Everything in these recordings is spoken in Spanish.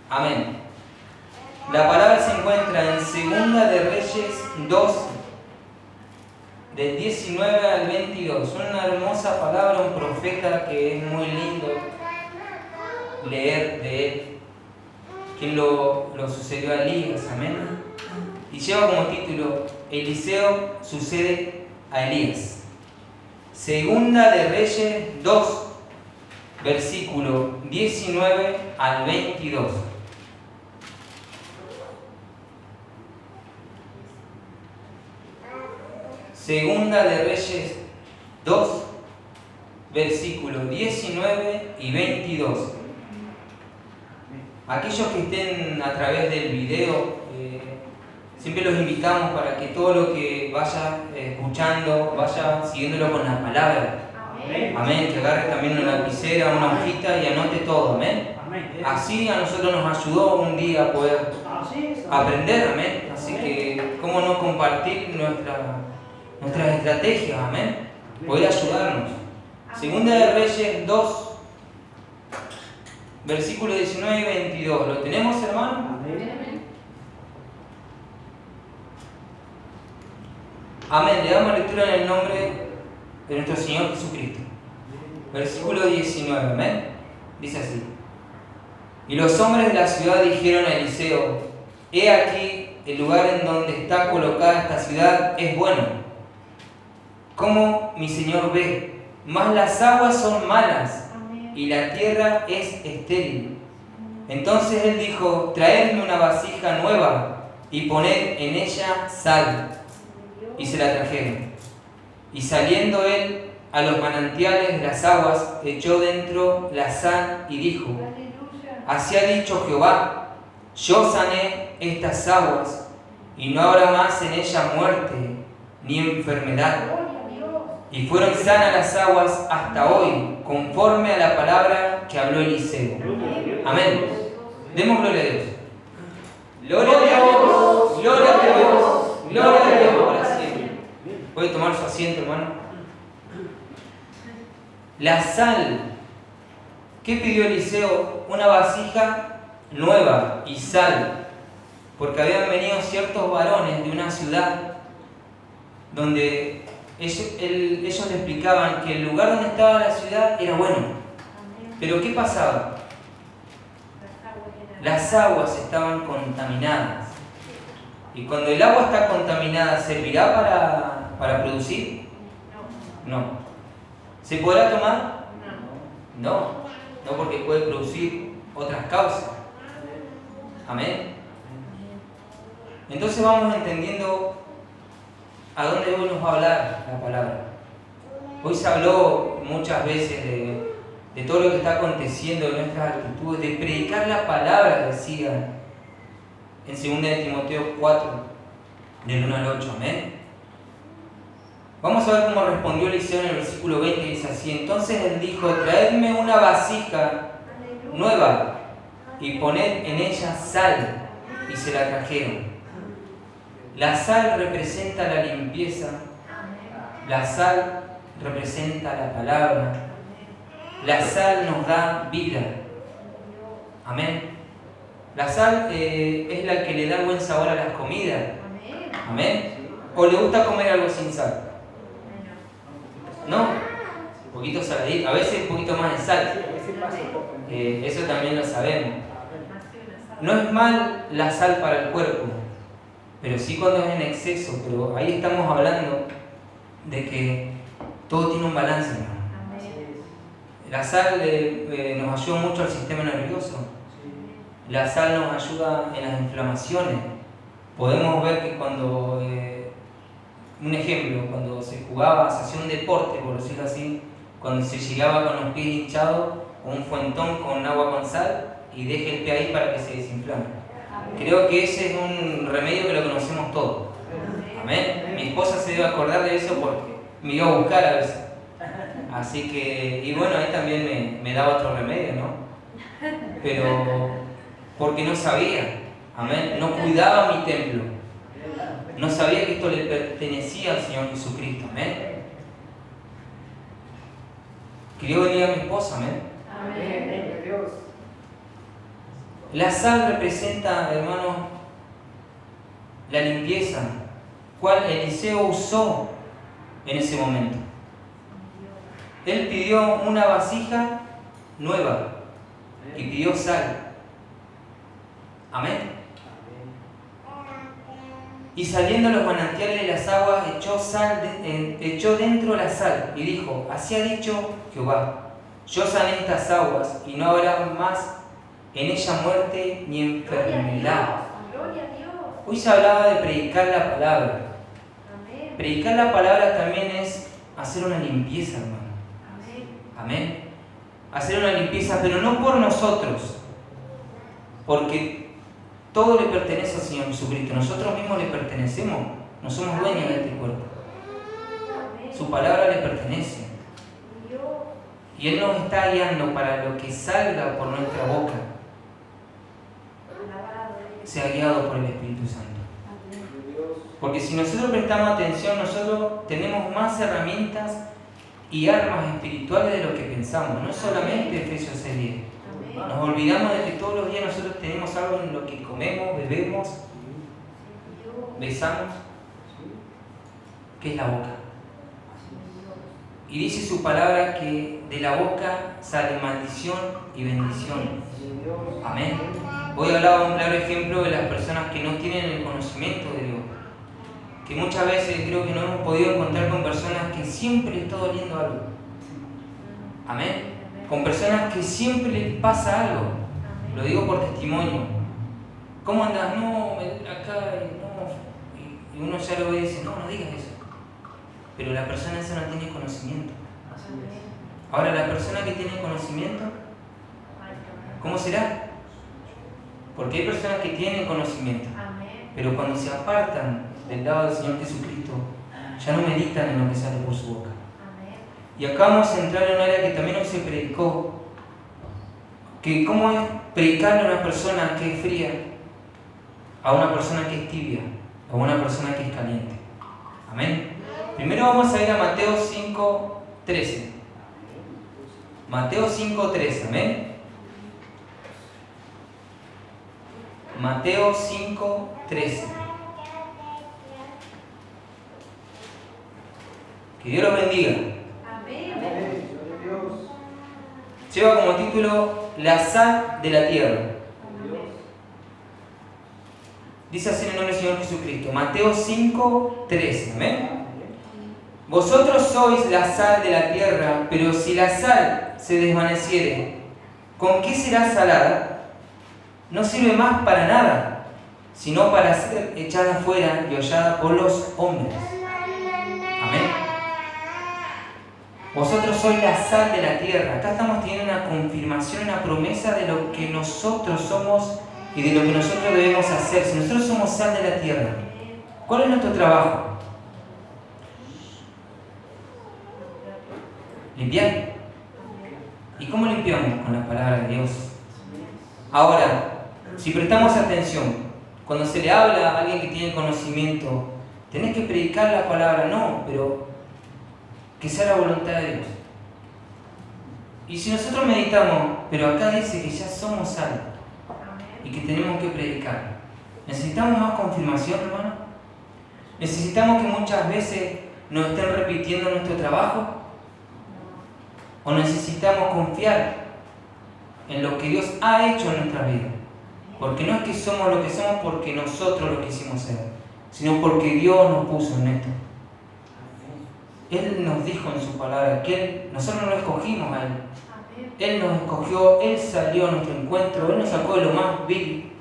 Amén. La palabra se encuentra en Segunda de Reyes 12, del 19 al 22. Una hermosa palabra, un profeta que es muy lindo leer de él. Quien lo sucedió a Elías, amén. Y lleva como título: Eliseo sucede a Elías. Segunda de Reyes 2, versículo 19 al 22. Segunda de Reyes 2, versículo 19 y 22. Aquellos que estén a través del video, siempre los invitamos para que todo lo que vaya escuchando, vaya siguiéndolo con la palabra. Amén. Amén. Que agarre también una lapicera, una hojita y anote todo. Amén. Así a nosotros nos ayudó un día a poder aprender. Amén. Así que, ¿cómo no compartir nuestras estrategias? Amén. Poder ayudarnos. Segunda de Reyes 2, versículos 19 y 22. ¿Lo tenemos, hermano? Amén. Le damos lectura en el nombre de nuestro Señor Jesucristo. Versículo 19. Amén. Dice así: Y los hombres de la ciudad dijeron a Eliseo: He aquí, el lugar en donde está colocada esta ciudad es bueno, como mi Señor ve, mas las aguas son malas y la tierra es estéril. Entonces él dijo: Traedme una vasija nueva y poned en ella sal. Y se la trajeron. Y saliendo él a los manantiales de las aguas, echó dentro la sal y dijo: Así ha dicho Jehová: Yo sané estas aguas, y no habrá más en ella muerte ni enfermedad. Y fueron sanas las aguas hasta hoy, conforme a la palabra que habló Eliseo. Amén. Demos gloria a Dios. Gloria a Dios. Gloria a Dios. Gloria a Dios para siempre. ¿Puede tomar su asiento, hermano? La sal. ¿Qué pidió Eliseo? Una vasija nueva y sal. Porque habían venido ciertos varones de una ciudad donde ellos le explicaban que el lugar donde estaba la ciudad era bueno. Pero ¿qué pasaba? Las aguas estaban contaminadas. Y cuando el agua está contaminada, ¿servirá para producir? No. ¿Se podrá tomar? No. No, porque puede producir otras causas. Amén. Entonces vamos entendiendo a dónde hoy nos va a hablar la palabra. Hoy se habló muchas veces de todo lo que está aconteciendo en nuestras actitudes, de predicar la palabra, decía en 2 de Timoteo 4, del 1 al 8. Amén. Vamos a ver cómo respondió Eliseo en el versículo 20, y dice así: Entonces él dijo: Traedme una vasija nueva y poned en ella sal. Y se la trajeron. La sal representa la limpieza. La sal representa la palabra. La sal nos da vida. Amén. La sal es la que le da buen sabor a las comidas. Amén. ¿O le gusta comer algo sin sal? No. Un poquito saladito. A veces un poquito más de sal. Eso también lo sabemos. No es mal la sal para el cuerpo, pero sí cuando es en exceso. Pero ahí estamos hablando de que todo tiene un balance, hermano. La sal nos ayuda mucho al sistema nervioso. La sal nos ayuda en las inflamaciones. Podemos ver que cuando, un ejemplo, cuando se jugaba, se hacía un deporte, por decirlo así, cuando se llegaba con los pies hinchados, o un fuentón con agua con sal, y deje el pie ahí para que se desinflame. Creo que ese es un remedio que lo conocemos todos. Amén. Mi esposa se debe acordar de eso porque me iba a buscar a veces. Así que, y bueno, ahí también me daba otro remedio, ¿no? Pero porque no sabía. Amén. No cuidaba mi templo. No sabía que esto le pertenecía al Señor Jesucristo. Amén. Quería venir a mi esposa. Amén. Amén. La sal representa, hermanos, la limpieza, cual Eliseo usó en ese momento. Él pidió una vasija nueva y pidió sal. Amén. Y saliendo los manantiales de las aguas, echó dentro la sal y dijo: así ha dicho Jehová, yo sané estas aguas y no habrá más en ella muerte ni enfermedad. Hoy se hablaba de predicar la palabra. Predicar la palabra también es hacer una limpieza, hermano. Amén. Hacer una limpieza, pero no por nosotros, porque todo le pertenece al Señor Jesucristo. Nosotros mismos le pertenecemos, no somos dueños de este cuerpo. Su palabra le pertenece. Y Él nos está guiando para lo que salga por nuestra boca sea guiado por el Espíritu Santo. Porque si nosotros prestamos atención, nosotros tenemos más herramientas y armas espirituales de lo que pensamos. No es solamente Efesios 6:10. Nos olvidamos de que todos los días nosotros tenemos algo en lo que comemos, bebemos, besamos, que es la boca. Y dice su palabra que de la boca sale maldición y bendición. Amén. Hoy hablaba un claro ejemplo de las personas que no tienen el conocimiento de Dios. Que muchas veces creo que no hemos podido encontrar con personas que siempre les está doliendo algo. Amén. Con personas que siempre les pasa algo. Lo digo por testimonio. ¿Cómo andas? No, acá, no. Y uno ya lo ve y dice: no, no digas eso. Pero la persona esa no tiene conocimiento. Ahora, la persona que tiene conocimiento, ¿cómo será? Porque hay personas que tienen conocimiento, pero cuando se apartan del lado del Señor Jesucristo, ya no meditan en lo que sale por su boca. Y acá vamos a entrar en un área que también hoy se predicó, que cómo es predicarle a una persona que es fría, a una persona que es tibia, a una persona que es caliente. Amén. Primero vamos a ir a Mateo 5:13. Mateo 5:13, amén. Mateo 5:13. Que Dios los bendiga. Amén. Lleva como título La sal de la tierra. Dice así en el nombre del Señor Jesucristo. Mateo 5:13. Amén. Vosotros sois la sal de la tierra, pero si la sal se desvaneciere, ¿con qué será salada? No sirve más para nada, sino para ser echada fuera y hollada por los hombres. Amén. Vosotros sois la sal de la tierra. Acá estamos teniendo una confirmación, una promesa de lo que nosotros somos y de lo que nosotros debemos hacer. Si nosotros somos sal de la tierra, ¿cuál es nuestro trabajo? Limpiar. ¿Y cómo limpiamos? Con la palabra de Dios. Ahora, si prestamos atención, cuando se le habla a alguien que tiene conocimiento, tenés que predicar la palabra, no, pero que sea la voluntad de Dios. Y si nosotros meditamos, pero acá dice que ya somos sal y que tenemos que predicar, ¿necesitamos más confirmación, hermano? ¿Necesitamos que muchas veces nos estén repitiendo nuestro trabajo? ¿O necesitamos confiar en lo que Dios ha hecho en nuestra vida? Porque no es que somos lo que somos porque nosotros lo quisimos ser, sino porque Dios nos puso en esto. Él nos dijo en su palabra que nosotros no lo escogimos a Él. Él nos escogió, Él salió a nuestro encuentro, Él nos sacó de lo más vil,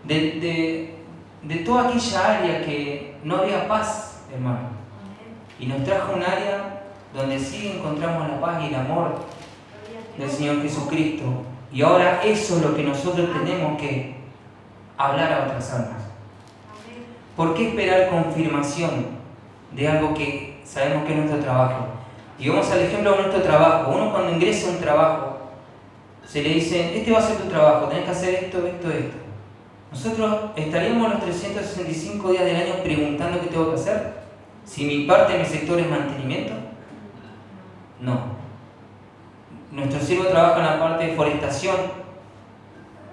de toda aquella área que no había paz, hermano. Y nos trajo un área donde sí encontramos la paz y el amor del Señor Jesucristo. Y ahora eso es lo que nosotros tenemos que hablar a otras almas. ¿Por qué esperar confirmación de algo que sabemos que es nuestro trabajo? Y vamos al ejemplo de nuestro trabajo. Uno cuando ingresa a un trabajo, se le dice: este va a ser tu trabajo, tenés que hacer esto, esto, esto. Nosotros estaríamos los 365 días del año preguntando qué tengo que hacer. Si mi parte de mi sector es mantenimiento, no. Nuestro siervo trabaja en la parte de forestación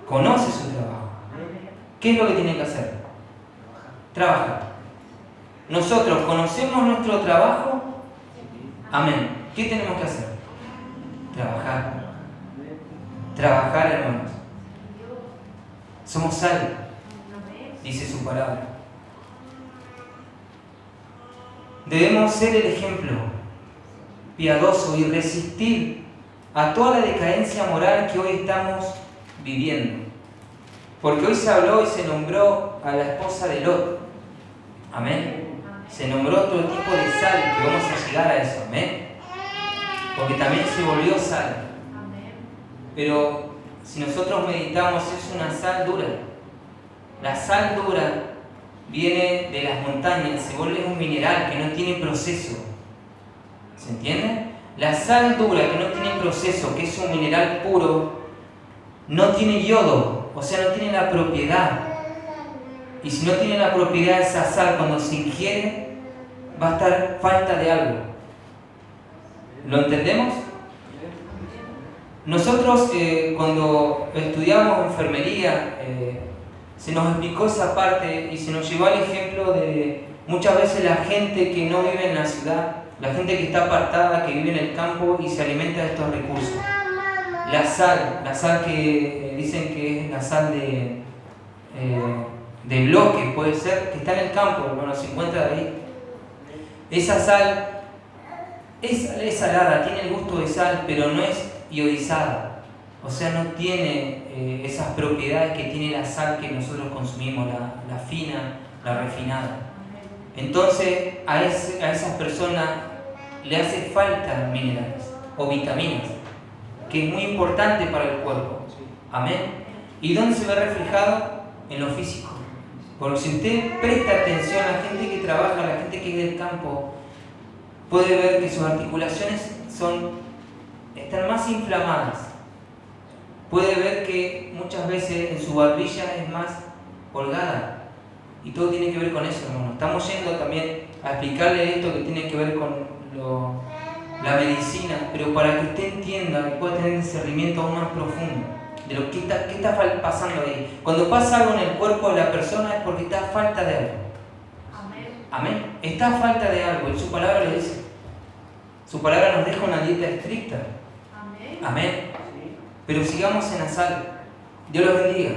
conoce su trabajo. ¿Qué es lo que tiene que hacer? Trabajar. Nosotros conocemos nuestro trabajo. Amén. ¿Qué tenemos que hacer? Trabajar. Trabajar, hermanos. Somos sal, dice su palabra. Debemos ser el ejemplo piadoso y resistir a toda la decadencia moral que hoy estamos viviendo. Porque hoy se habló y se nombró a la esposa de Lot. Amén. Se nombró otro tipo de sal, que vamos a llegar a eso. Amén. Porque también se volvió sal. Pero si nosotros meditamos, es una sal dura. La sal dura viene de las montañas, se vuelve un mineral que no tiene proceso. ¿Se entiende? La sal dura que no tiene proceso, que es un mineral puro, no tiene yodo, o sea, no tiene la propiedad. Y si no tiene la propiedad de esa sal, cuando se ingiere, va a estar falta de algo. ¿Lo entendemos? Nosotros cuando estudiamos enfermería, se nos explicó esa parte y se nos llevó al ejemplo de muchas veces la gente que no vive en la ciudad, la gente que está apartada, que vive en el campo y se alimenta de estos recursos. La sal que dicen que es la sal de bloque, puede ser, que está en el campo, bueno, se encuentra ahí. Esa sal es salada, tiene el gusto de sal, pero no es iodizada. O sea, no tiene esas propiedades que tiene la sal que nosotros consumimos, la fina, la refinada. Entonces, a esas personas le hace falta minerales o vitaminas, que es muy importante para el cuerpo. Amén. ¿Y dónde se ve reflejado? En lo físico. Porque si usted presta atención a la gente que trabaja, a la gente que es del campo, puede ver que sus articulaciones están más inflamadas. Puede ver que muchas veces en su barbilla es más holgada. Y todo tiene que ver con eso, hermano. Estamos yendo también a explicarle esto que tiene que ver con la medicina, pero para que usted entienda y pueda tener discernimiento aún más profundo de lo que está pasando ahí. Cuando pasa algo en el cuerpo de la persona es porque está a falta de algo. Amén. Amén. Está a falta de algo y su palabra lo dice. Su palabra nos deja una dieta estricta. Amén. Amén. Pero sigamos en la sal. Dios los bendiga.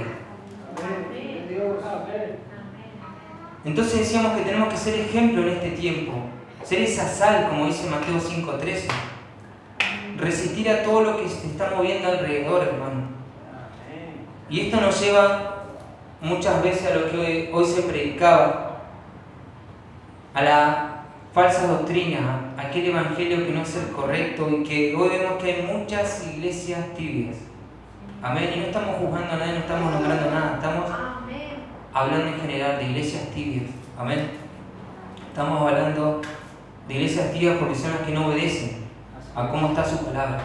Amén. Entonces decíamos que tenemos que ser ejemplo en este tiempo. Ser esa sal, como dice Mateo 5:13. Resistir a todo lo que se está moviendo alrededor, hermano. Y esto nos lleva muchas veces a lo que hoy se predicaba, a la falsa doctrina, a aquel evangelio que no es el correcto y que hoy vemos que hay muchas iglesias tibias. Amén. Y no estamos juzgando a nadie, no estamos nombrando nada, estamos hablando en general de iglesias tibias. Amén. Estamos hablando de iglesias tibias porque son las que no obedecen a cómo está su palabra.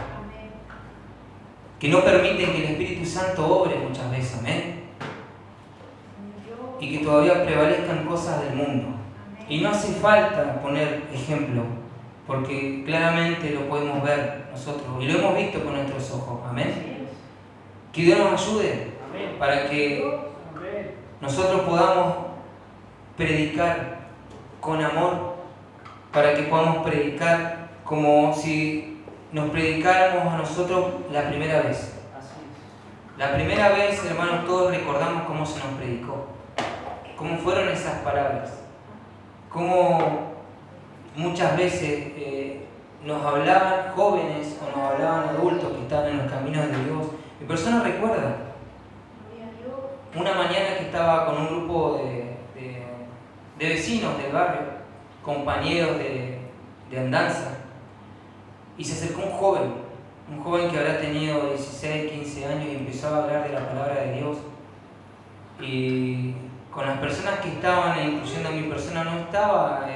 Que no permiten que el Espíritu Santo obre muchas veces. Amén. Y que todavía prevalezcan cosas del mundo. Y no hace falta poner ejemplo, porque claramente lo podemos ver nosotros y lo hemos visto con nuestros ojos. Amén. Que Dios nos ayude para que nosotros podamos predicar con amor, para que podamos predicar como si nos predicáramos a nosotros la primera vez. La primera vez, hermanos, todos recordamos cómo se nos predicó, cómo fueron esas palabras. Como muchas veces nos hablaban jóvenes o nos hablaban adultos que estaban en los caminos de Dios. Mi persona recuerda una mañana que estaba con un grupo de vecinos del barrio, compañeros de andanza, y se acercó un joven que habrá tenido 16, 15 años y empezó a hablar de la palabra de Dios. Y con las personas que estaban, incluyendo a mi persona, no estaba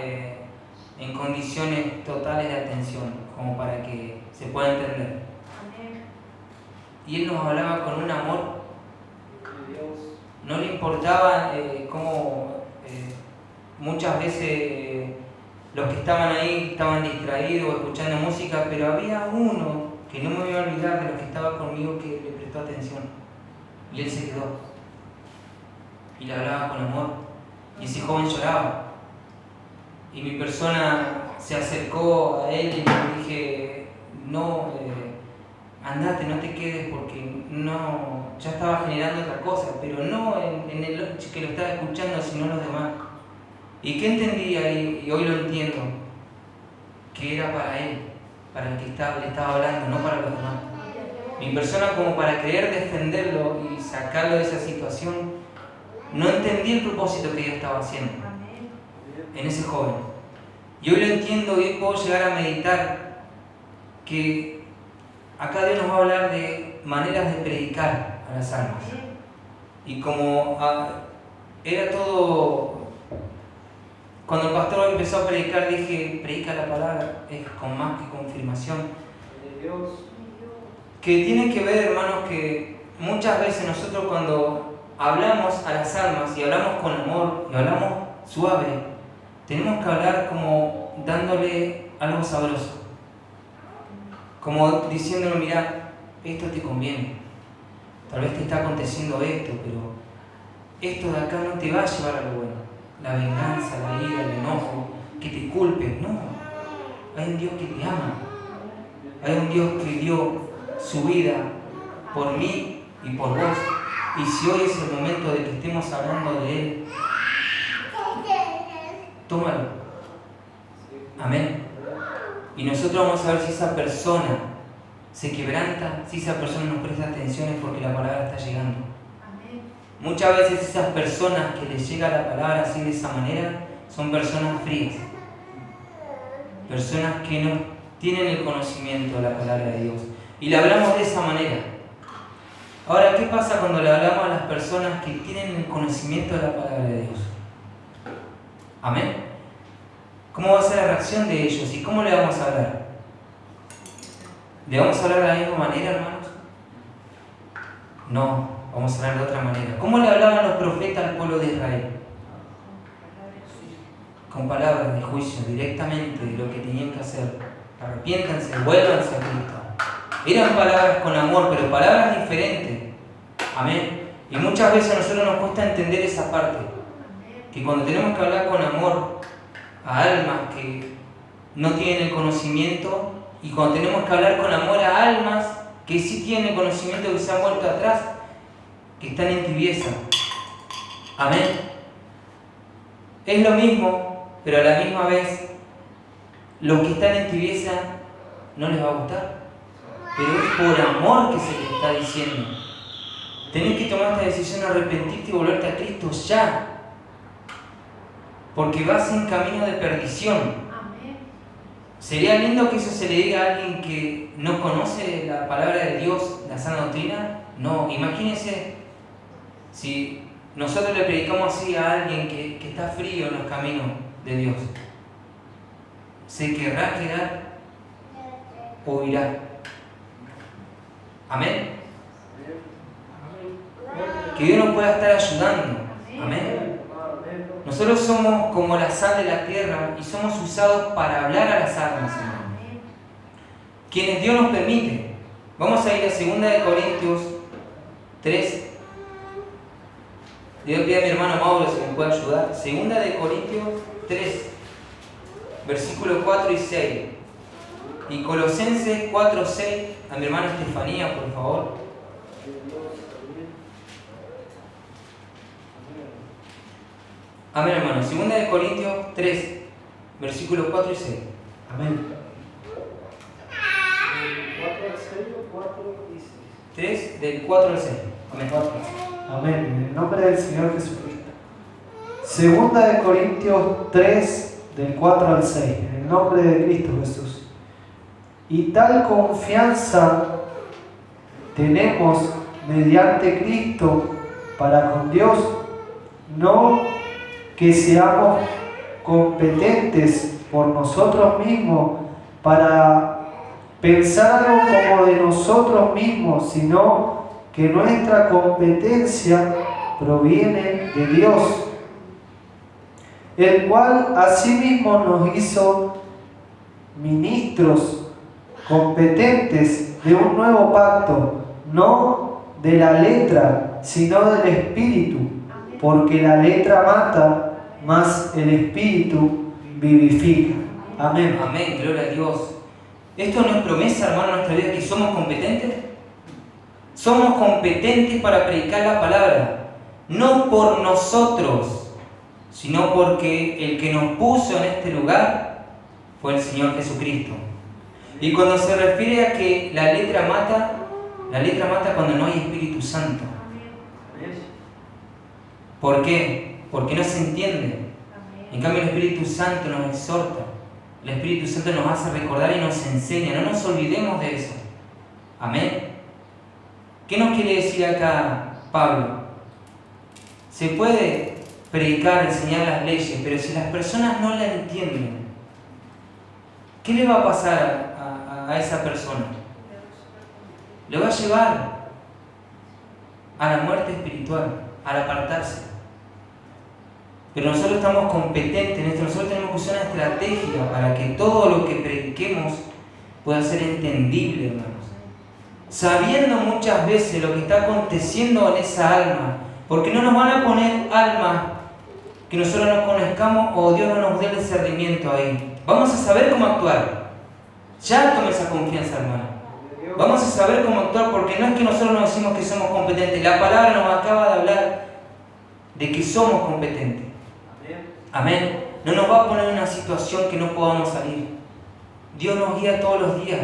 en condiciones totales de atención, como para que se pueda entender. Y él nos hablaba con un amor. No le importaba cómo muchas veces los que estaban ahí estaban distraídos o escuchando música, pero había uno que no me voy a olvidar de los que estaba conmigo que le prestó atención. Y él se quedó. Y le hablaba con amor. Y ese joven lloraba. Y mi persona se acercó a él y le dije, no, andate, no te quedes porque no, ya estaba generando otra cosa, pero no en el que lo estaba escuchando, sino los demás. ¿Y qué entendía? Y hoy lo entiendo, que era para él, para el que le estaba hablando, no para los demás. Mi persona, como para querer defenderlo y sacarlo de esa situación, no entendía el propósito que Dios estaba haciendo en ese joven. Y hoy lo entiendo y hoy puedo llegar a meditar que acá Dios nos va a hablar de maneras de predicar a las almas. Y como era todo, cuando el pastor empezó a predicar, dije, predica la palabra, es con más que confirmación. Que tiene que ver, hermanos, que muchas veces nosotros cuando hablamos a las almas y hablamos con amor y hablamos suave, tenemos que hablar como dándole algo sabroso. Como diciéndole, mira, esto te conviene. Tal vez te está aconteciendo esto, pero esto de acá no te va a llevar a lo bueno. La venganza, la ira, el enojo, que te culpen. No. Hay un Dios que te ama. Hay un Dios que dio su vida por mí y por vos. Y si hoy es el momento de que estemos hablando de Él, tómalo. Amén. Y nosotros vamos a ver si esa persona se quebranta, si esa persona nos presta atención es porque la palabra está llegando. Amén. Muchas veces esas personas que les llega la palabra así de esa manera son personas frías. Personas que no tienen el conocimiento de la palabra de Dios. Y le hablamos de esa manera. Ahora, ¿qué pasa cuando le hablamos a las personas que tienen el conocimiento de la palabra de Dios? Amén. ¿Cómo va a ser la reacción de ellos? ¿Y cómo le vamos a hablar? ¿Le vamos a hablar de la misma manera, hermanos? No, vamos a hablar de otra manera. ¿Cómo le hablaban los profetas al pueblo de Israel? Con palabras de juicio, directamente de lo que tenían que hacer. Arrepiéntanse, vuélvanse a Cristo. Eran palabras con amor, pero palabras diferentes. Amén. Y muchas veces a nosotros nos cuesta entender esa parte. Que cuando tenemos que hablar con amor a almas que no tienen el conocimiento, y cuando tenemos que hablar con amor a almas que sí tienen el conocimiento, que se han vuelto atrás, que están en tibieza. Amén. Es lo mismo, pero a la misma vez, los que están en tibieza no les va a gustar. Pero es por amor que se les está diciendo. Tenés que tomar esta decisión de arrepentirte y volverte a Cristo ya. Porque vas en camino de perdición. Amén. ¿Sería lindo que eso se le diga a alguien que no conoce la palabra de Dios, la sana doctrina? No, imagínense si nosotros le predicamos así a alguien que está frío en los caminos de Dios. ¿Se querrá quedar o irá? Amén. Que Dios nos pueda estar ayudando. Amén. Nosotros somos como la sal de la tierra y somos usados para hablar a las almas, hermano. Quienes Dios nos permite. Vamos a ir a 2 de Corintios 3. Le voy a pedir a mi hermano Mauro si me puede ayudar. 2 de Corintios 3, versículos 4 y 6. Y Colosenses 4, 6. A mi hermana Estefanía, por favor. Amén, hermano. 2 de Corintios 3, versículos 4 y 6. Amén. 4 al 6 o 4 y 6. 3 del 4 al 6. Amén. Amén. En el nombre del Señor Jesucristo. 2 de Corintios 3, del 4 al 6. En el nombre de Cristo Jesús. Y tal confianza tenemos mediante Cristo para con Dios, no que seamos competentes por nosotros mismos para pensar algo como de nosotros mismos, sino que nuestra competencia proviene de Dios, el cual asimismo nos hizo ministros competentes de un nuevo pacto, no de la letra, sino del espíritu, porque la letra mata, mas el espíritu vivifica. Amén. Amén, gloria a Dios. ¿Esto no es promesa, hermano, en nuestra vida, que somos competentes? Somos competentes para predicar la palabra, no por nosotros, sino porque el que nos puso en este lugar fue el Señor Jesucristo. Y cuando se refiere a que la letra mata cuando no hay Espíritu Santo. ¿Por qué? Porque no se entiende. En cambio, el Espíritu Santo nos exhorta. El Espíritu Santo nos hace recordar y nos enseña. No nos olvidemos de eso. Amén. ¿Qué nos quiere decir acá Pablo? Se puede predicar, enseñar las leyes, pero si las personas no la entienden, ¿qué le va a pasar a esa persona? Le va a llevar a la muerte espiritual, al apartarse. Pero nosotros estamos competentes en esto, nosotros tenemos que usar una estrategia para que todo lo que prediquemos pueda ser entendible, hermanos. Sabiendo muchas veces lo que está aconteciendo en esa alma, porque no nos van a poner almas que nosotros no conozcamos o Dios no nos dé el discernimiento ahí. Vamos a saber cómo actuar. Ya tome esa confianza, hermano. Vamos a saber cómo actuar, porque no es que nosotros nos decimos que somos competentes. La palabra nos acaba de hablar de que somos competentes. Amén. No nos va a poner en una situación que no podamos salir. Dios nos guía todos los días.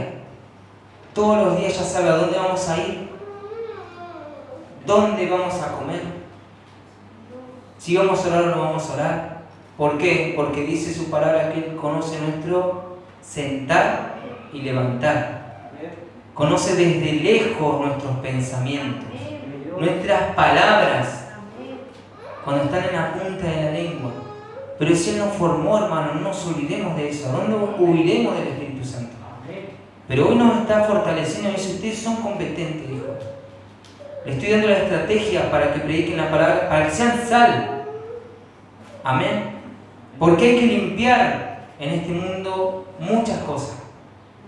Todos los días ya sabe a dónde vamos a ir, dónde vamos a comer, si vamos a orar o no vamos a orar. ¿Por qué? Porque dice su palabra que Él conoce nuestro sentar y levantar. Conoce desde lejos nuestros pensamientos, nuestras palabras, cuando están en la punta de la lengua. Pero si Él nos formó, hermano, no nos olvidemos de eso. ¿A dónde huiremos del Espíritu Santo? Pero hoy nos está fortaleciendo y dice: ustedes son competentes, hijo. Le estoy dando la estrategia para que prediquen la palabra, para que sean sal. Amén. Porque hay que limpiar en este mundo muchas cosas.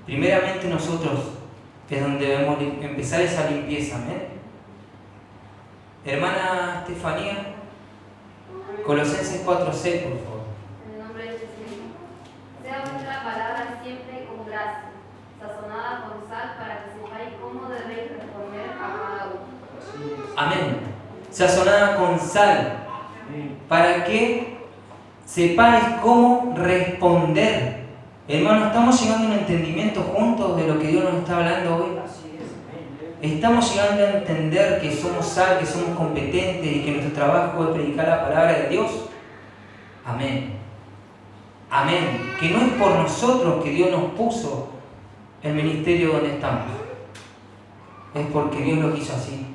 Primeramente nosotros es donde debemos empezar esa limpieza. Amén. Hermana Estefanía, Colosenses 4:6, por favor. En el nombre de Jesús. Sea vuestra palabra siempre con gracia, sazonada con sal, para que sepáis cómo debéis responder a cada uno. Amén. Sazonada con sal, para que sepáis cómo responder. Hermanos, estamos llegando a un entendimiento juntos de lo que Dios nos está hablando hoy. Estamos llegando a entender que somos sal, que somos competentes y que nuestro trabajo es predicar la palabra de Dios. Amén. Amén. Que no es por nosotros que Dios nos puso el ministerio donde estamos. Es porque Dios lo quiso así.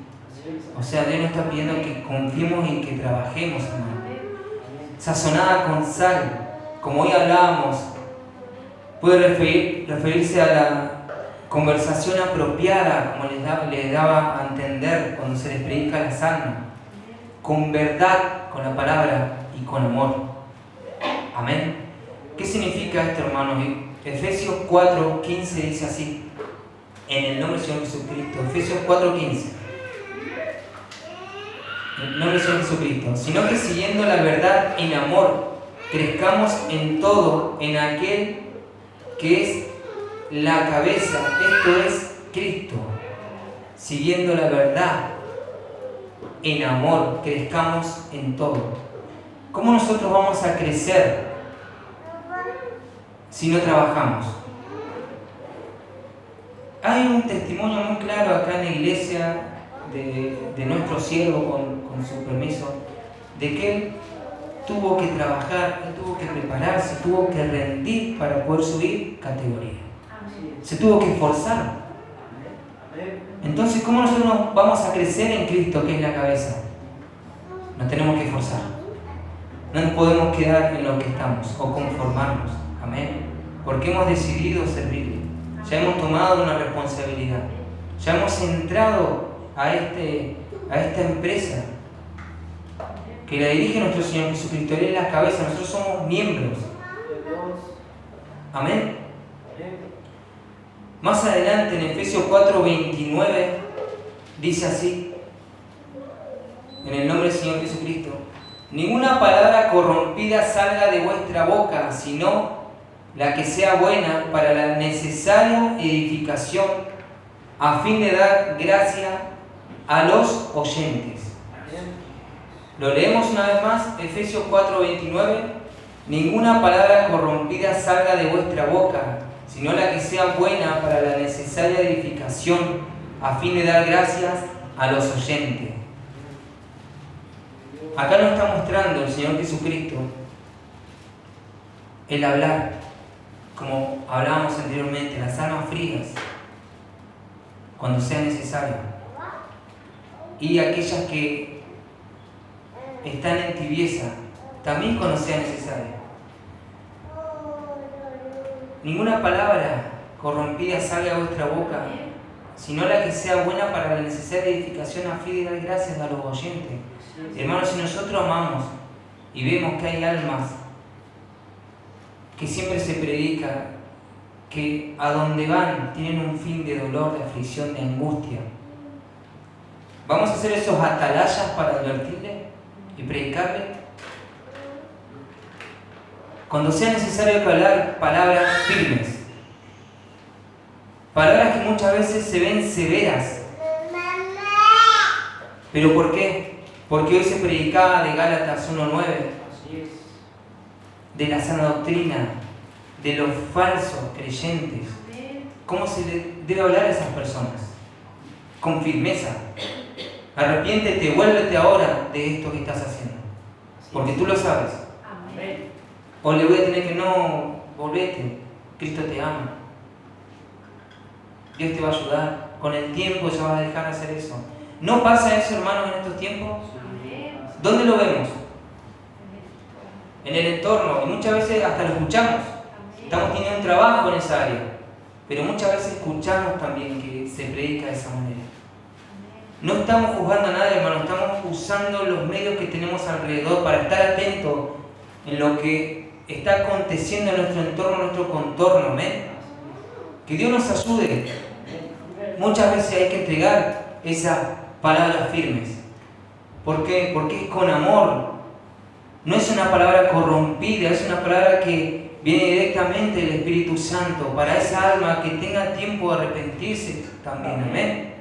O sea, Dios nos está pidiendo que confiemos y que trabajemos, hermano. Sazonada con sal, como hoy hablábamos, puede referirse a la conversación apropiada, como les daba a entender cuando se les predica a las almas, con verdad, con la palabra y con amor. Amén. ¿Qué significa esto, hermanos? Efesios 4:15 dice así, en el nombre del Señor Jesucristo. Efesios 4:15. En el nombre del Señor Jesucristo. Sino que siguiendo la verdad en amor, crezcamos en todo en aquel que es la cabeza, esto es Cristo. Siguiendo la verdad en amor, crezcamos en todo. ¿Cómo nosotros vamos a crecer si no trabajamos? Hay un testimonio muy claro acá en la iglesia de nuestro siervo, con su permiso, de que él tuvo que trabajar, él tuvo que prepararse, tuvo que rendir para poder subir categoría. Se tuvo que esforzar. Entonces, ¿cómo nosotros vamos a crecer en Cristo, que es la cabeza? Nos tenemos que esforzar. No nos podemos quedar en lo que estamos o conformarnos. Amén. Porque hemos decidido servirle. Ya hemos tomado una responsabilidad. Ya hemos entrado a esta empresa que la dirige nuestro Señor Jesucristo. Él es la cabeza, nosotros somos miembros. Amén. Más adelante en Efesios 4:29 dice así, en el nombre del Señor Jesucristo: ninguna palabra corrompida salga de vuestra boca, sino la que sea buena para la necesaria edificación, a fin de dar gracia a los oyentes. Lo leemos una vez más, Efesios 4:29. Ninguna palabra corrompida salga de vuestra boca, sino la que sea buena para la necesaria edificación, a fin de dar gracias a los oyentes. Acá nos está mostrando el Señor Jesucristo el hablar, como hablábamos anteriormente, las almas frías, cuando sea necesario, y aquellas que están en tibieza, también cuando sea necesario. Ninguna palabra corrompida salga de vuestra boca, sino la que sea buena para la necesaria edificación, a fin de dar gracias a los oyentes. Hermanos, si nosotros amamos y vemos que hay almas que siempre se predica que a donde van tienen un fin de dolor, de aflicción, de angustia, ¿vamos a ser esos atalayas para advertirle y predicarle? Cuando sea necesario hablar palabras firmes, palabras que muchas veces se ven severas. ¿Pero por qué? Porque hoy se predicaba de Gálatas 1:9, de la sana doctrina, de los falsos creyentes. ¿Cómo se le debe hablar a esas personas? Con firmeza. Arrepiéntete, vuélvete ahora de esto que estás haciendo, porque tú lo sabes. O le voy a tener que no, volvete, Cristo te ama. Dios te va a ayudar. Con el tiempo ya vas a dejar de hacer eso. ¿No pasa eso, hermanos, en estos tiempos? ¿Dónde lo vemos? En el entorno. Y muchas veces hasta lo escuchamos. Estamos teniendo un trabajo en esa área. Pero muchas veces escuchamos también que se predica de esa manera. No estamos juzgando a nadie, hermanos. Estamos usando los medios que tenemos alrededor para estar atentos en lo que está aconteciendo en nuestro entorno, en nuestro contorno. ¿Amén? Que Dios nos ayude. Muchas veces hay que entregar esas palabras firmes. ¿Por qué? Porque es con amor. No es una palabra corrompida, es una palabra que viene directamente del Espíritu Santo para esa alma que tenga tiempo de arrepentirse también. Amén.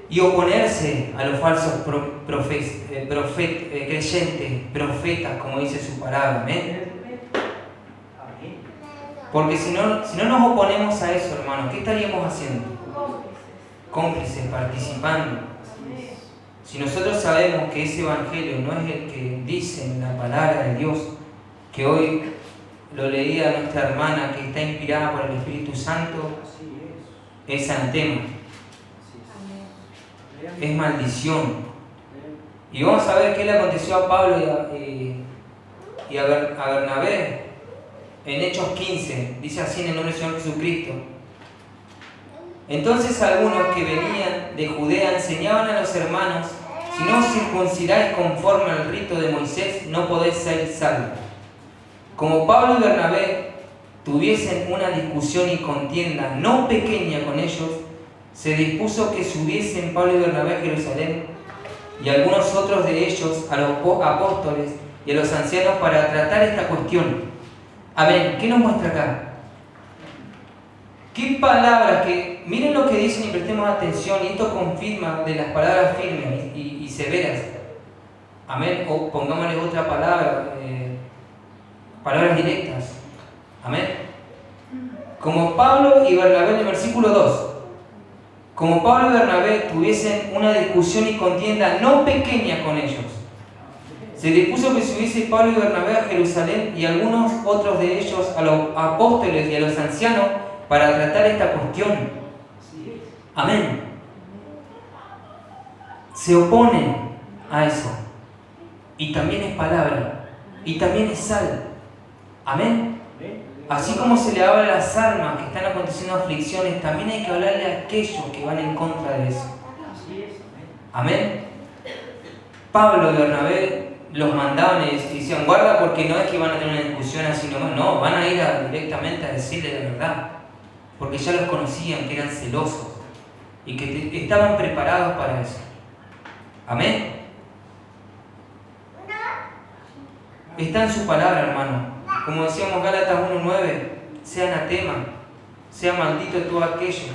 Y oponerse a los falsos creyentes, profetas, como dice su palabra. Amén. Porque si no nos oponemos a eso, hermanos, ¿qué estaríamos haciendo? Cómplices, participando. Si nosotros sabemos que ese evangelio no es el que dice en la palabra de Dios, que hoy lo leía nuestra hermana, que está inspirada por el Espíritu Santo, es anatema, es maldición. Y vamos a ver qué le aconteció a Pablo y a Bernabé en Hechos 15, dice así en el nombre del Señor Jesucristo. Entonces algunos que venían de Judea enseñaban a los hermanos: si no os circuncidáis conforme al rito de Moisés, no podéis ser salvos. Como Pablo y Bernabé tuviesen una discusión y contienda no pequeña con ellos, se dispuso que subiesen Pablo y Bernabé a Jerusalén y algunos otros de ellos a los apóstoles y a los ancianos para tratar esta cuestión. Amén. ¿Qué nos muestra acá? ¿Qué palabras que... Miren lo que dicen y prestemos atención, y esto confirma de las palabras firmes y severas. Amén. O pongámosle otra palabra, palabras directas. Amén. Como Pablo y Bernabé en el versículo 2. Como Pablo y Bernabé tuviesen una discusión y contienda no pequeña con ellos, se dispuso que subiese Pablo y Bernabé a Jerusalén y algunos otros de ellos a los apóstoles y a los ancianos para tratar esta cuestión. Amén. Se oponen a eso. Y también es palabra. Y también es sal. Amén. Así como se le habla a las almas que están aconteciendo aflicciones, también hay que hablarle a aquellos que van en contra de eso. Amén. Pablo y Bernabé los mandaban y decían: guarda, porque no es que van a tener una discusión así nomás, no, van a ir directamente a decirle la verdad, porque ya los conocían, que eran celosos. y que estaban preparados para eso. Amén. Está en su palabra, hermano. Como decíamos Gálatas 1:9, sea anatema, sea maldito todo aquello.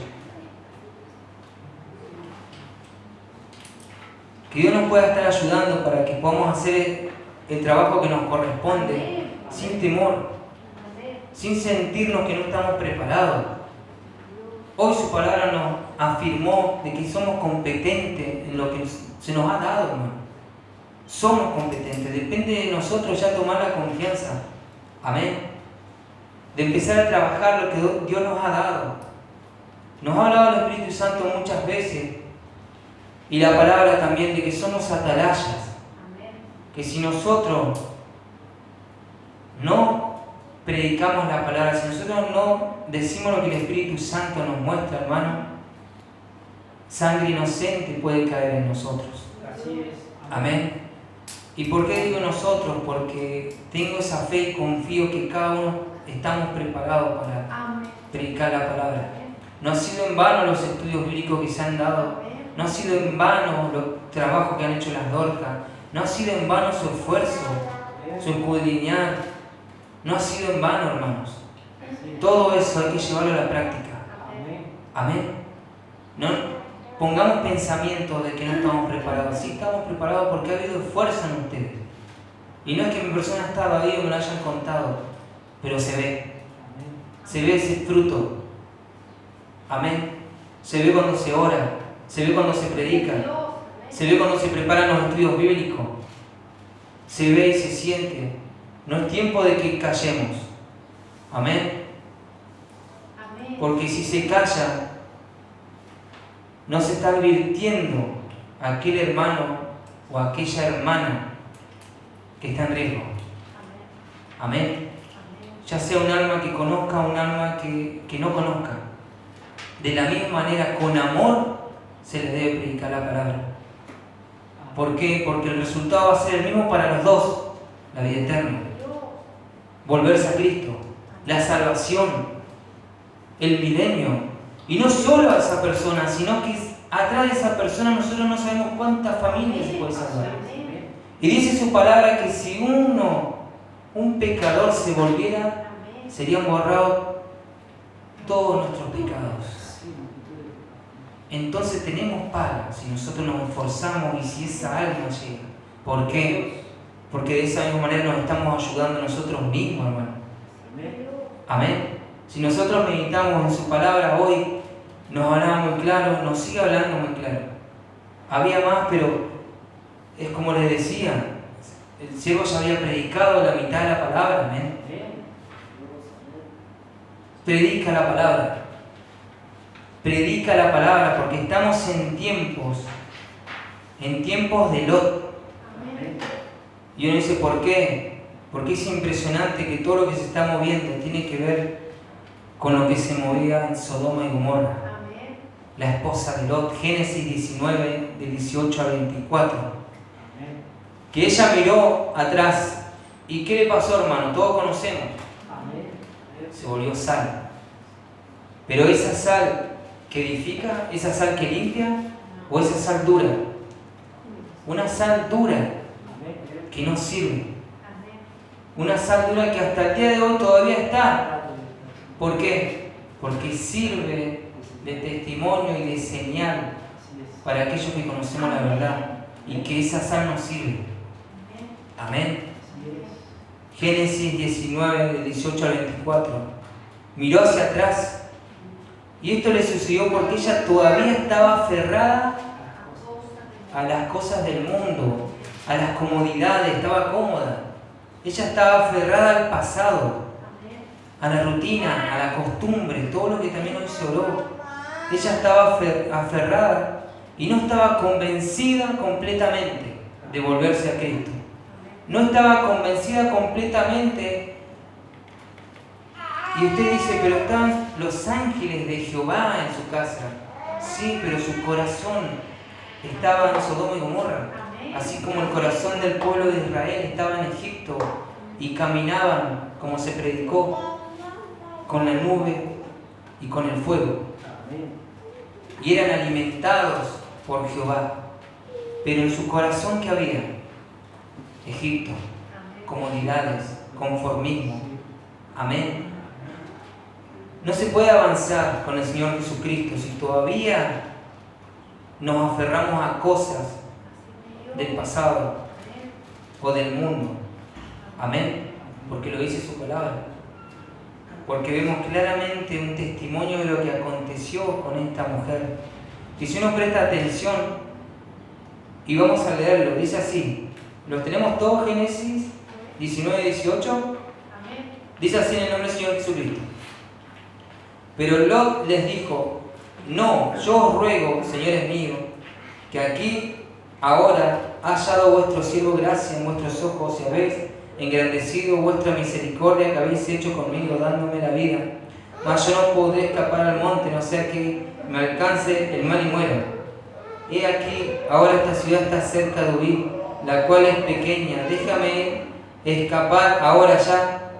Que Dios nos pueda estar ayudando para que podamos hacer el trabajo que nos corresponde sin temor, sin sentirnos que no estamos preparados. Hoy su palabra nos afirmó de que somos competentes en lo que se nos ha dado, hermano. Somos competentes, depende de nosotros ya tomar la confianza. Amén. De empezar a trabajar lo que Dios nos ha dado. Nos ha hablado el Espíritu Santo muchas veces. Y la palabra también de que somos atalayas. Que si nosotros no predicamos la palabra, si nosotros no decimos lo que el Espíritu Santo nos muestra, hermano, sangre inocente puede caer en nosotros. Así es. Amén. ¿Y por qué digo nosotros? Porque tengo esa fe y confío que cada uno estamos preparados para predicar la palabra. No ha sido en vano los estudios bíblicos que se han dado, no ha sido en vano los trabajos que han hecho las Dorcas, no ha sido en vano su esfuerzo, su escudriñar, no ha sido en vano, hermanos. Todo eso hay que llevarlo a la práctica. Amén. No pongamos pensamiento de que no estamos preparados. Sí estamos preparados porque ha habido esfuerzo en ustedes. Y no es que mi persona estaba ahí o me lo hayan contado, pero se ve. Se ve ese fruto. Amén. Se ve cuando se ora, se ve cuando se predica, se ve cuando se preparan los estudios bíblicos. Se ve y se siente. No es tiempo de que callemos. Amén. Porque si se calla, no se está advirtiendo a aquel hermano o a aquella hermana que está en riesgo. Amén. Ya sea un alma que conozca o un alma que no conozca. De la misma manera, con amor, se les debe predicar la palabra. ¿Por qué? Porque el resultado va a ser el mismo para los dos. La vida eterna. Volverse a Cristo. La salvación. El milenio. Y no solo a esa persona, sino que atrás de esa persona nosotros no sabemos cuántas familias se puede salvar. Y dice su palabra que si un pecador se volviera, serían borrados todos nuestros pecados. Entonces tenemos paga si nosotros nos esforzamos y si esa alma llega. ¿Por qué? Porque de esa misma manera nos estamos ayudando nosotros mismos, hermano. Amén. Si nosotros meditamos en su palabra hoy, nos hablaba muy claro, nos sigue hablando muy claro. Había más, pero es como les decía, el ciego ya había predicado la mitad de la palabra, amén. Predica la palabra. Predica la palabra porque estamos en tiempos de Lot. Y uno dice, ¿por qué? Porque es impresionante que todo lo que se está moviendo tiene que ver con lo que se movía en Sodoma y Gomorra. La esposa de Lot, Génesis 19, de 18 a 24. Que ella miró atrás. ¿Y qué le pasó, hermano? Todos conocemos. Se volvió sal. Pero esa sal que edifica, esa sal que limpia, o esa sal dura. Una sal dura que no sirve. Una sal dura que hasta el día de hoy todavía está. ¿Por qué? Porque sirve de testimonio y de señal para aquellos que conocemos la verdad y que esa sal nos sirve. Amén. Génesis 19, de 18 al 24. Miró hacia atrás y esto le sucedió porque ella todavía estaba aferrada a las cosas del mundo, a las comodidades, estaba cómoda. Ella estaba aferrada al pasado, a la rutina, a la costumbre, todo lo que también hoy se oró. Ella estaba aferrada y no estaba convencida completamente de volverse a Cristo. No estaba convencida completamente. Y usted dice, pero están los ángeles de Jehová en su casa. Sí, pero su corazón estaba en Sodoma y Gomorra. Así como el corazón del pueblo de Israel estaba en Egipto y caminaban, como se predicó, con la nube y con el fuego. y eran alimentados por Jehová. Pero en su corazón, ¿qué había? Egipto, comodidades, conformismo. Amén. No se puede avanzar con el Señor Jesucristo si todavía nos aferramos a cosas del pasado o del mundo. Amén. Porque lo dice su palabra. Porque vemos claramente un testimonio de lo que aconteció con esta mujer. Y si uno presta atención, y vamos a leerlo, dice así, los tenemos todos, Génesis 19, 18, dice así en el nombre del Señor Jesucristo. Pero Lot les dijo, no, yo os ruego, señores míos, que aquí ahora ha hallado vuestro siervo gracia en vuestros ojos y habéis engrandecido vuestra misericordia que habéis hecho conmigo, dándome la vida. Mas yo no podré escapar al monte, no sea que me alcance el mal y muera. He aquí, ahora esta ciudad está cerca de huir, la cual es pequeña. Déjame escapar ahora ya.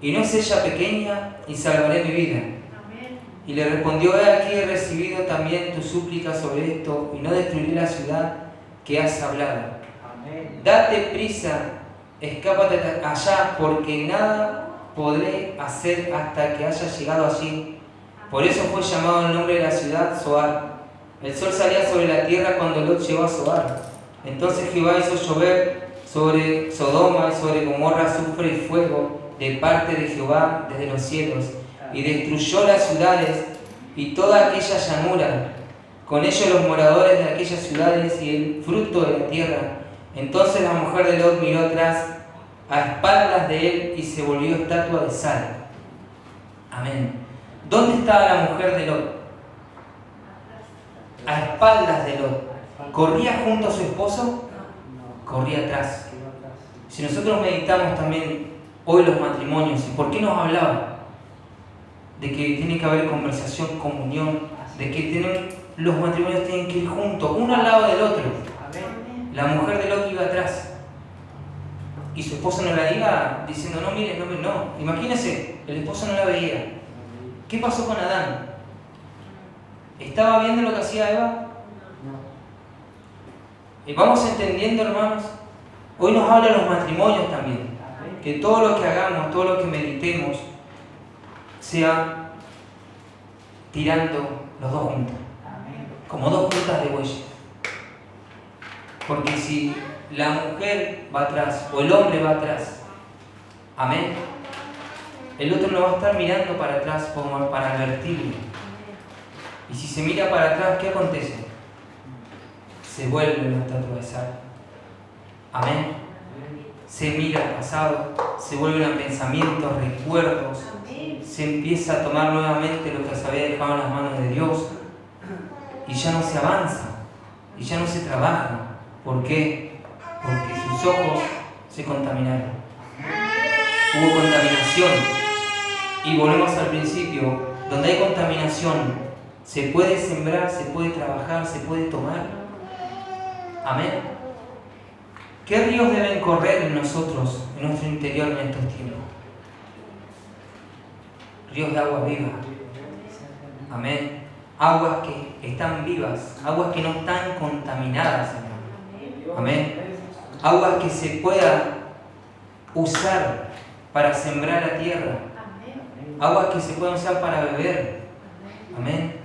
Y no es ella pequeña, y salvaré mi vida. Y le respondió, he aquí, he recibido también tu súplica sobre esto, y no destruiré la ciudad que has hablado. Date prisa, escápate allá, porque nada podré hacer hasta que haya llegado allí. Por eso fue llamado el nombre de la ciudad Zoar. El sol salía sobre la tierra cuando Lot llegó a Zoar. Entonces Jehová hizo llover sobre Sodoma y sobre Gomorra azufre y fuego de parte de Jehová desde los cielos, y destruyó las ciudades y toda aquella llanura, con ellos los moradores de aquellas ciudades y el fruto de la tierra. Entonces la mujer de Lot miró atrás a espaldas de él y se volvió estatua de sal. Amén. ¿Dónde estaba la mujer de Lot? A espaldas de Lot. ¿Corría junto a su esposo? Corría atrás. Si nosotros meditamos también hoy los matrimonios, ¿y por qué nos hablaba? De que tiene que haber conversación, comunión, de que los matrimonios tienen que ir juntos, uno al lado del otro. La mujer de Lot iba atrás y su esposo no la iba diciendo, no mires, no mires, no. Imagínense, el esposo no la veía. ¿Qué pasó con Adán? ¿Estaba viendo lo que hacía Eva? No. Vamos entendiendo, hermanos. Hoy nos habla de los matrimonios también. Que todo lo que hagamos, todo lo que meditemos, sea tirando los dos juntos. Como dos puntas de bueyes. Porque si la mujer va atrás o el hombre va atrás, amén, el otro no va a estar mirando para atrás como para advertirle. Y si se mira para atrás, ¿qué acontece? Se vuelve una estatua de sal. Amén. Se mira al pasado, se vuelven a pensamientos, recuerdos, se empieza a tomar nuevamente lo que se había dejado en las manos de Dios y ya no se avanza, y ya no se trabaja. ¿Por qué? Porque sus ojos se contaminaron. Hubo contaminación. Y volvemos al principio, donde hay contaminación, se puede sembrar, se puede trabajar, se puede tomar. Amén. ¿Qué ríos deben correr en nosotros, en nuestro interior en estos tiempos? Ríos de agua viva. Amén. Aguas que están vivas, aguas que no están contaminadas, hermano. Amén. Aguas que se pueda usar para sembrar la tierra. Aguas que se puedan usar para beber. Amén.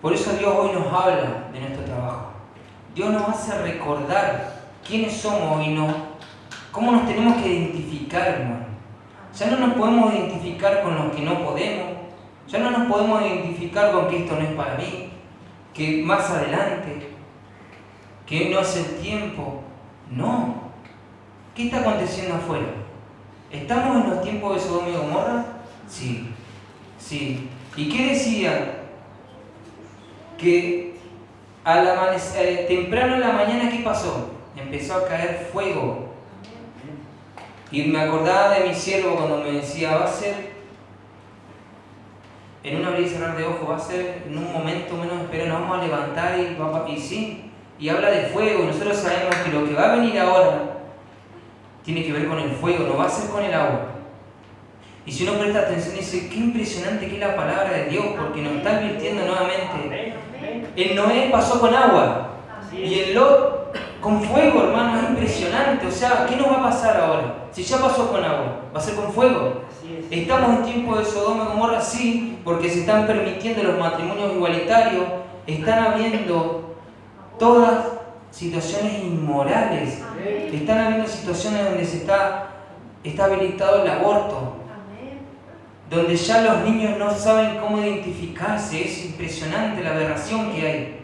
Por eso Dios hoy nos habla de nuestro trabajo. Dios nos hace recordar quiénes somos y cómo nos tenemos que identificar, hermano. Ya no nos podemos identificar con los que no podemos. Ya no nos podemos identificar con que esto no es para mí, que más adelante, que no es el tiempo. No. ¿Qué está aconteciendo afuera? ¿Estamos en los tiempos de Sodoma y Gomorra? Sí. Sí. ¿Y qué decía? Que al amanecer, temprano en la mañana, ¿qué pasó? Empezó a caer fuego. Y me acordaba de mi siervo cuando me decía, va a ser en un abrir y cerrar de ojos, va a ser en un momento menos esperado, nos vamos a levantar y sí, y habla de fuego, y nosotros sabemos que lo que va a venir ahora tiene que ver con el fuego, no va a ser con el agua. Y si uno presta atención dice, qué impresionante que es la palabra de Dios, porque nos está advirtiendo nuevamente. El Noé pasó con agua y el Lot con fuego, hermano, es impresionante. O sea, ¿qué nos va a pasar ahora? Si ya pasó con agua, ¿va a ser con fuego? Estamos en tiempo de Sodoma y Gomorra, sí, porque se están permitiendo los matrimonios igualitarios, están habiendo todas situaciones inmorales, están habiendo situaciones donde está habilitado el aborto, donde ya los niños no saben cómo identificarse. Es impresionante la aberración que hay.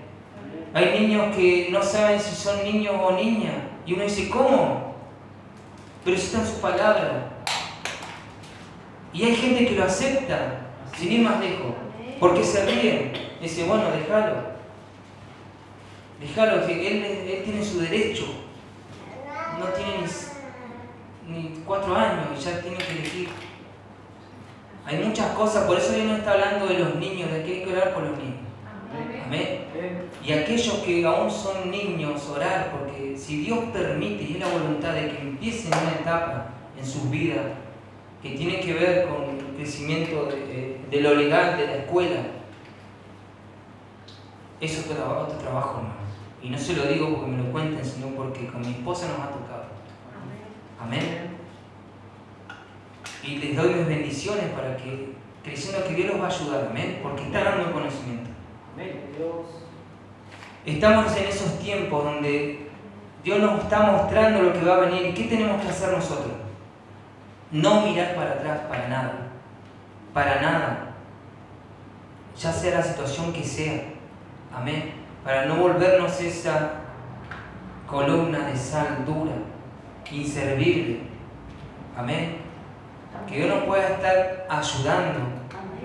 Hay niños que no saben si son niños o niñas, y uno dice, ¿cómo? Pero eso está en su palabra. Y hay gente que lo acepta, sin ir más lejos, porque se ríen. Dice, bueno, déjalo, que él tiene su derecho. No tiene ni 4 años y ya tiene que elegir. Hay muchas cosas, por eso Dios no está hablando de los niños, de que hay que orar por los niños. Amén. Y aquellos que aún son niños, orar, porque si Dios permite y es la voluntad de que empiecen una etapa en sus vidas que tiene que ver con el crecimiento de lo legal, de la escuela, eso es otro trabajo, hermano. Y no se lo digo porque me lo cuenten, sino porque con mi esposa nos ha tocado. Amén. Y les doy mis bendiciones para que, creyendo que Dios los va a ayudar, amén, porque está dando el conocimiento. Estamos en esos tiempos donde Dios nos está mostrando lo que va a venir. ¿Y qué tenemos que hacer nosotros? No mirar para atrás para nada. Para nada. Ya sea la situación que sea. Amén. Para no volvernos esa columna de sal dura, inservible. Amén. Que Dios nos pueda estar ayudando.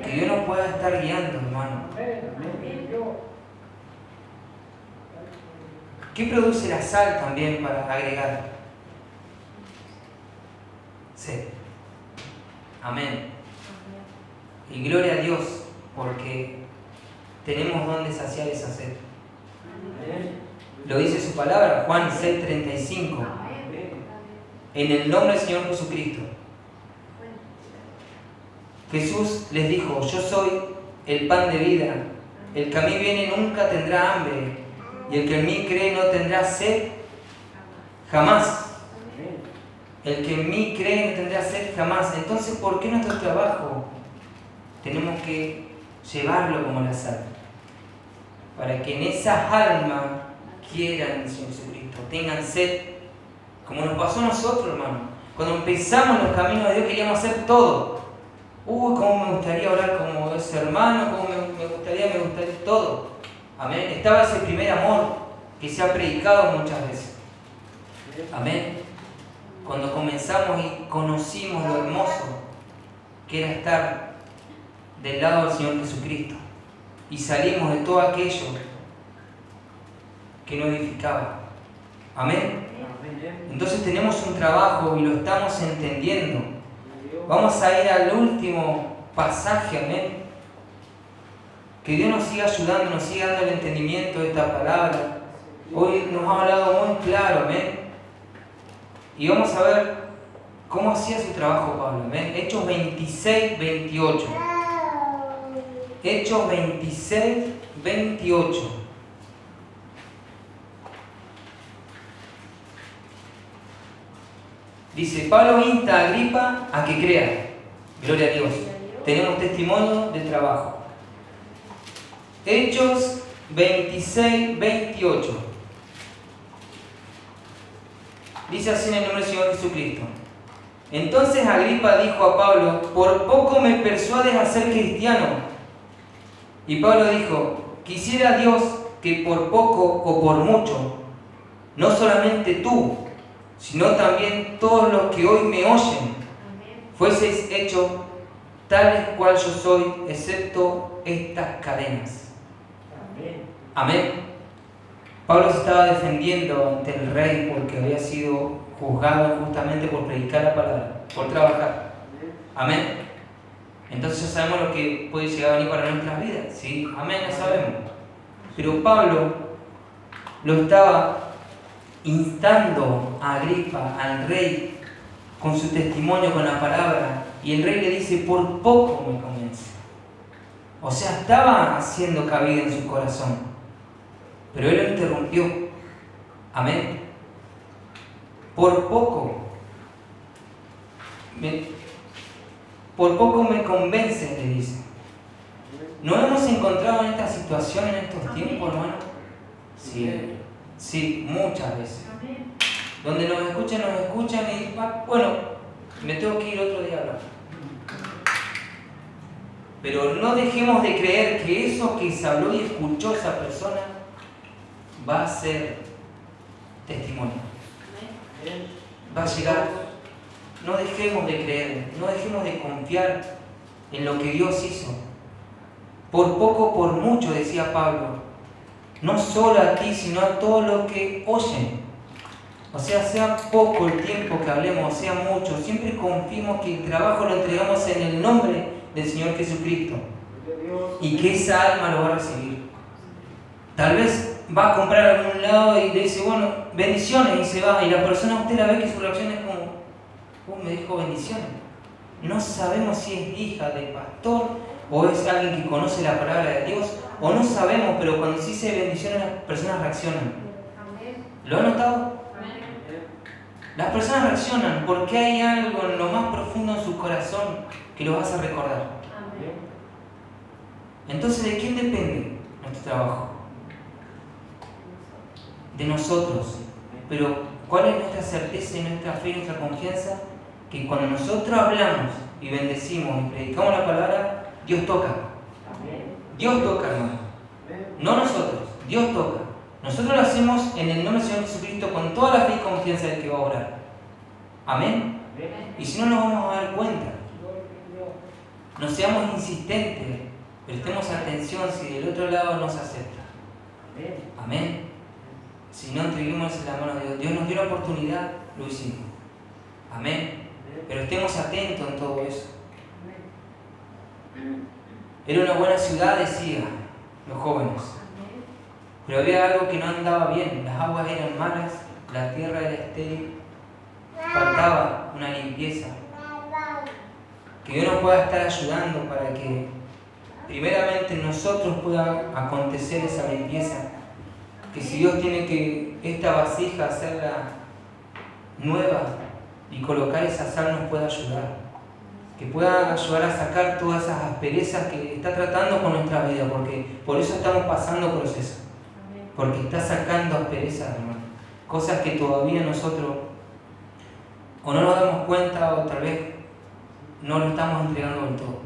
Que Dios nos pueda estar guiando, hermano. ¿Qué produce la sal también para agregar? Sed. Amén. Y gloria a Dios porque tenemos donde saciar esa sed. Lo dice su palabra, Juan 6:35. En el nombre del Señor Jesucristo. Jesús les dijo, yo soy el pan de vida. El que a mí viene nunca tendrá hambre. Y el que en mí cree no tendrá sed jamás. El que en mí cree no tendrá sed jamás. Entonces, ¿por qué nuestro trabajo tenemos que llevarlo como la sal? Para que en esas almas quieran el Señor Jesucristo, tengan sed, como nos pasó a nosotros, hermano. Cuando empezamos los caminos de Dios queríamos hacer todo. Cómo me gustaría orar como ese hermano, cómo me gustaría todo. Amén. Estaba ese primer amor que se ha predicado muchas veces. Amén. Cuando comenzamos y conocimos lo hermoso que era estar del lado del Señor Jesucristo y salimos de todo aquello que nos edificaba. Amén. Entonces tenemos un trabajo y lo estamos entendiendo. Vamos a ir al último pasaje, amén. Que Dios nos siga ayudando, nos siga dando el entendimiento de esta palabra. Hoy nos ha hablado muy claro, amén. Y vamos a ver cómo hacía su trabajo Pablo, amén. Hechos 26-28. Hechos 26-28. Dice, Pablo insta a Agripa a que crea. Gloria a Dios. Tenemos testimonio de trabajo. Hechos 26-28. Dice así en el nombre del Señor Jesucristo. Entonces Agripa dijo a Pablo, por poco me persuades a ser cristiano. Y Pablo dijo, quisiera Dios que por poco o por mucho, no solamente tú, sino también todos los que hoy me oyen, fueseis hechos tales cual yo soy, excepto estas cadenas. Amén. Pablo se estaba defendiendo ante el rey porque había sido juzgado justamente por predicar la palabra, por trabajar. Amén. Entonces ya sabemos lo que puede llegar a venir para nuestras vidas, ¿sí? Amén, ya sabemos. Pero Pablo lo estaba instando a Agripa, al rey, con su testimonio, con la palabra, Y el rey le dice, por poco me convence. O sea, estaba haciendo cabida en su corazón. Pero él lo interrumpió. Amén. Por poco me convence, le dice. ¿No hemos encontrado en esta situación, en estos tiempos, hermano? Sí, muchas veces. Donde nos escuchan y bueno, me tengo que ir otro día a hablar. Pero no dejemos de creer que eso que se habló y escuchó esa persona va a ser testimonio. Va a llegar. No dejemos de creer, no dejemos de confiar en lo que Dios hizo. Por poco, por mucho, decía Pablo. No solo a ti, sino a todos los que oyen. O sea poco el tiempo que hablemos, sea mucho. Siempre confiemos que el trabajo lo entregamos en el nombre del Señor Jesucristo. Y que esa alma lo va a recibir. Tal vez va a comprar a algún lado y le dice, bueno, bendiciones, y se va. Y la persona, usted la ve que su reacción es como, me dijo bendiciones. No sabemos si es hija del pastor o es alguien que conoce la palabra de Dios, o no sabemos, pero cuando se dice bendiciones las personas reaccionan. ¿Lo han notado? Las personas reaccionan porque hay algo en lo más profundo en su corazón que los hace recordar. Entonces, ¿de quién depende nuestro trabajo? De nosotros. Pero, ¿cuál es nuestra certeza y nuestra fe y nuestra confianza? Que cuando nosotros hablamos y bendecimos y predicamos la palabra, Dios toca. Dios toca, hermano. No nosotros, Dios toca. Nosotros lo hacemos en el nombre del Señor Jesucristo con toda la fe y confianza de que va a orar. Amén. Y si no, nos vamos a dar cuenta. No seamos insistentes, prestemos atención si del otro lado nos acepta. Amén. Si no, entreguemos en la mano de Dios. Dios nos dio la oportunidad, lo hicimos. Amén. Pero estemos atentos en todo eso. Era una buena ciudad, decía los jóvenes. Pero había algo que no andaba bien. Las aguas eran malas, la tierra era estéril. Faltaba una limpieza. Que Dios nos pueda estar ayudando para que primeramente en nosotros pueda acontecer esa limpieza. Que si Dios tiene que esta vasija hacerla nueva y colocar esa sal, nos pueda ayudar. Que pueda ayudar a sacar todas esas asperezas que está tratando con nuestra vida, porque por eso estamos pasando proceso. Porque está sacando asperezas, hermano. Cosas que todavía nosotros o no nos damos cuenta o tal vez no lo estamos entregando del todo.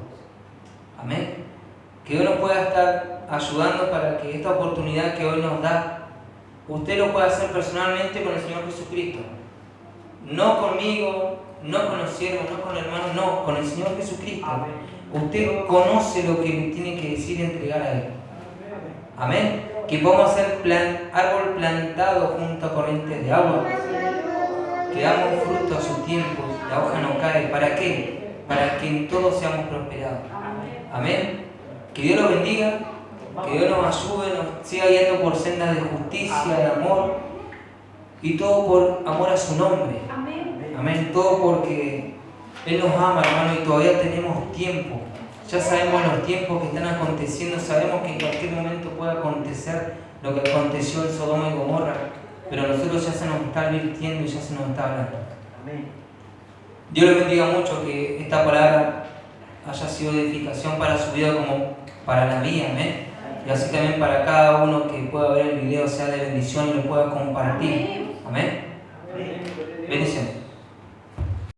Amén. Que Dios nos pueda estar ayudando para que esta oportunidad que hoy nos da, usted lo pueda hacer personalmente con el Señor Jesucristo. No conmigo, no con los siervos, no con el hermano, no, con el Señor Jesucristo. Usted conoce lo que le tiene que decir y entregar a Él. Amén. Que podamos ser árbol plantado junto a corrientes de agua. Que damos fruto a su tiempo, la hoja no cae. ¿Para qué? Para que en todo seamos prosperados. Amén. Que Dios los bendiga, que Dios nos ayude, nos siga guiando por sendas de justicia, de amor, y todo por amor a su nombre. Amén. Todo porque Él nos ama, hermano, y todavía tenemos tiempo. Ya sabemos los tiempos que están aconteciendo, sabemos que en cualquier momento puede acontecer lo que aconteció en Sodoma y Gomorra, pero nosotros ya se nos está advirtiendo y ya se nos está hablando. Amén. Dios les bendiga mucho, que esta palabra haya sido de edificación para su vida como para la mía, amén. Y así también para cada uno que pueda ver el video sea de bendición y lo pueda compartir. Amén.